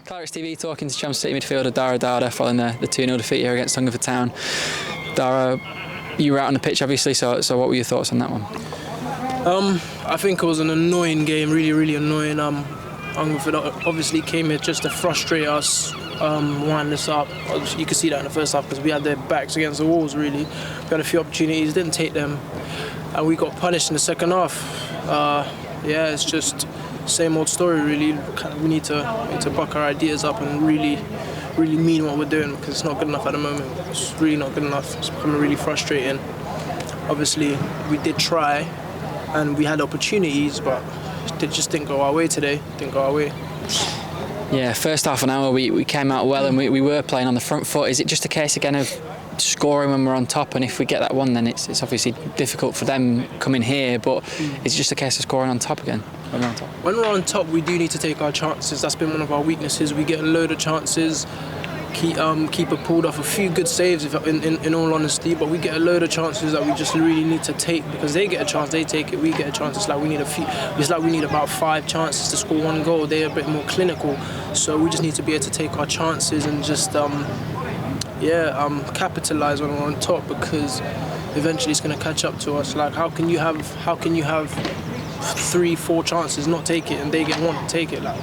Clarets TV talking to Chelmsford City midfielder Dara Dada following the 2-0 defeat here against Hungerford Town. Dara, you were out on the pitch obviously, so what were your thoughts on that one? I think it was an annoying game, really annoying. Hungerford obviously came here just to frustrate us, wind us up. You could see that in the first half because we had their backs against the walls really. We had a few opportunities, didn't take them, and we got punished in the second half. It's just same old story really. We need to buck our ideas up and really mean what we're doing because it's not good enough at the moment. It's really not good enough. It's becoming really frustrating. Obviously, we did try and we had opportunities, but it just didn't go our way today. Didn't go our way. Yeah, first half an hour we came out well and we were playing on the front foot. Is it just a case again of scoring when we're on top, and if we get that one then it's obviously difficult for them coming here, but it's just a case of scoring on top again when we're on top? When we're on top we do need to take our chances. That's been one of our weaknesses. We get a load of chances. Keeper pulled off a few good saves in all honesty, but we get a load of chances that we just really need to take because they get a chance, they take it, we get a chance. It's like we need about 5 chances to score 1 goal. They're a bit more clinical, so we just need to be able to take our chances and just capitalise when we're on top because eventually it's going to catch up to us. Like how can you have 3-4 chances, not take it, and they get 1 and take it? Like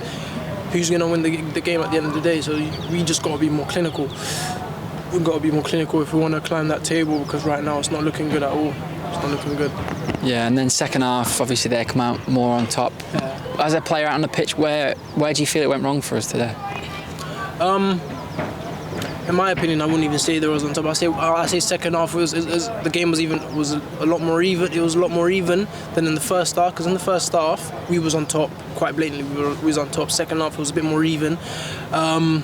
who's going to win the game at the end of the day? So we just got to be more clinical. We've got to be more clinical if we want to climb that table because right now it's not looking good at all. It's not looking good. Yeah, and then second half, obviously they come out more on top. Yeah. As a player out on the pitch, where do you feel it went wrong for us today? In my opinion, I wouldn't even say there was on top. I say second half the game was a lot more even. It was a lot more even than in the first half. Because in the first half we was on top quite blatantly. We was on top. Second half it was a bit more even, and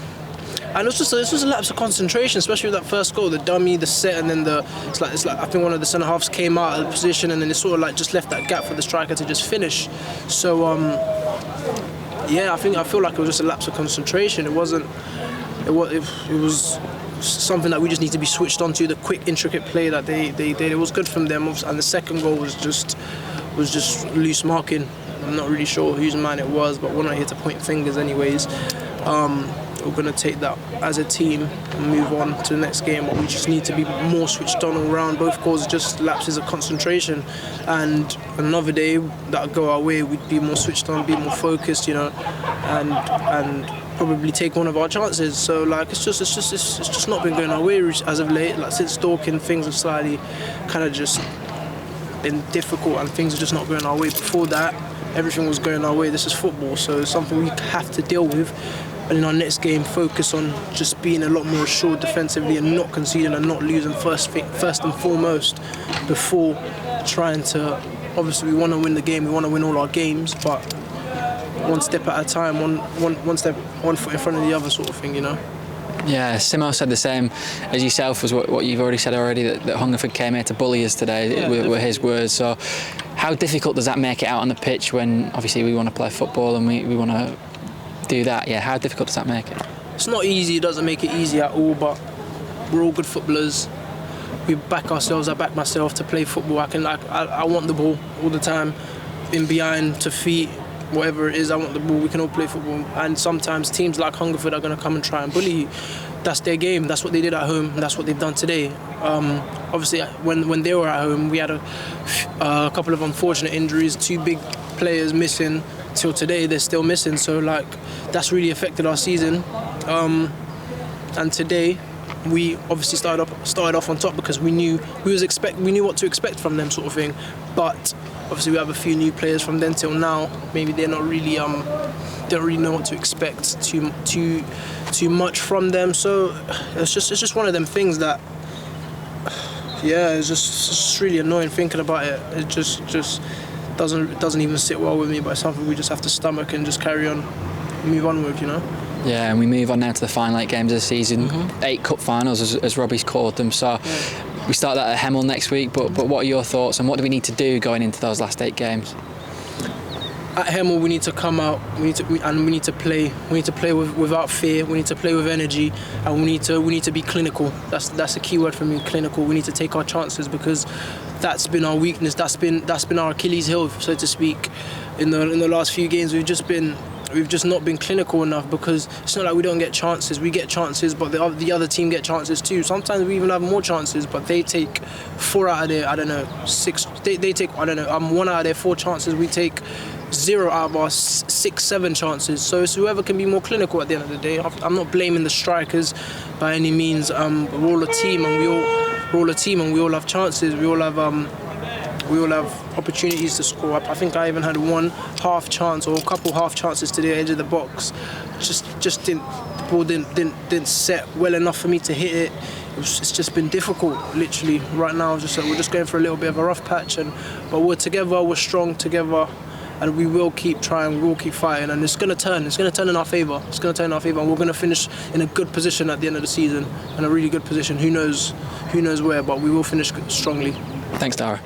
it was just a lapse of concentration, especially with that first goal, the dummy, the set, and then it's like I think one of the centre halves came out of the position, and then it sort of like just left that gap for the striker to just finish. So I feel like it was just a lapse of concentration. It wasn't. It was something that we just need to be switched onto. The quick, intricate play that they did, it was good from them. And the second goal was just loose marking. I'm not really sure whose man it was, but we're not here to point fingers, anyways. We're going to take that as a team and move on to the next game. But we just need to be more switched on all around. Both goals just lapses of concentration. And another day that go our way, we'd be more switched on, be more focused, and probably take one of our chances. So like it's just not been going our way as of late. Like since Dorking, things have slightly kind of just been difficult and things are just not going our way. Before that, everything was going our way. This is football, so it's something we have to deal with. And in our next game, focus on just being a lot more assured defensively and not conceding and not losing first and foremost before trying to. Obviously, we want to win the game. We want to win all our games, but one step at a time, one foot in front of the other, sort of thing, Yeah, Simo said the same as yourself, was what you've already said already, that Hungerford came here to bully us today, were his words. So how difficult does that make it out on the pitch when obviously we want to play football and we want to do that? Yeah, how difficult does that make it? It's not easy, it doesn't make it easy at all, but we're all good footballers. We back ourselves, I back myself to play football. I want the ball all the time, in behind, to feet, whatever it is, I want the ball. We can all play football, and sometimes teams like Hungerford are going to come and try and bully you. That's their game. That's what they did at home, and that's what they've done today. Obviously, when they were at home, we had a couple of unfortunate injuries, 2 big players missing. Till today, they're still missing. So that's really affected our season. And today, we obviously started off on top because we knew what to expect from them, sort of thing. But obviously we have a few new players from then till now. Maybe they're not really don't really know what to expect too much from them. So it's just one of them things that it's just really annoying thinking about it. It just doesn't even sit well with me. But it's something we just have to stomach and just carry on, move on with, Yeah, and we move on now to the final 8 games of the season, 8 cup finals as Robbie's called them. So we start that at Hemel next week, but what are your thoughts and what do we need to do going into those last 8 games? At Hemel we need to come out, we need to play. We need to play without fear, we need to play with energy, and we need to be clinical. That's a key word for me, clinical. We need to take our chances because that's been our weakness, that's been our Achilles heel, so to speak. In the last few games we've just been we've just not been clinical enough, because it's not like we don't get chances. We get chances, but the other team get chances too. Sometimes we even have more chances, but they take 4 out of their, I don't know, 6. They take, I don't know, 1 out of their 4 chances. We take 0 out of our 6, 7 chances. So it's whoever can be more clinical at the end of the day. I'm not blaming the strikers by any means. We're all a team, and we all have chances. We all have opportunities to score. I think I even had 1 half chance or a couple half chances to the edge of the box. Just didn't, the ball didn't set well enough for me to hit it. It's just been difficult, literally. Right now, we're just going for a little bit of a rough patch, but we're together, we're strong together, and we will keep trying, we will keep fighting, and it's going to turn in our favour. It's going to turn in our favour, and we're going to finish in a good position at the end of the season, in a really good position. Who knows where, but we will finish strongly. Thanks, Dara.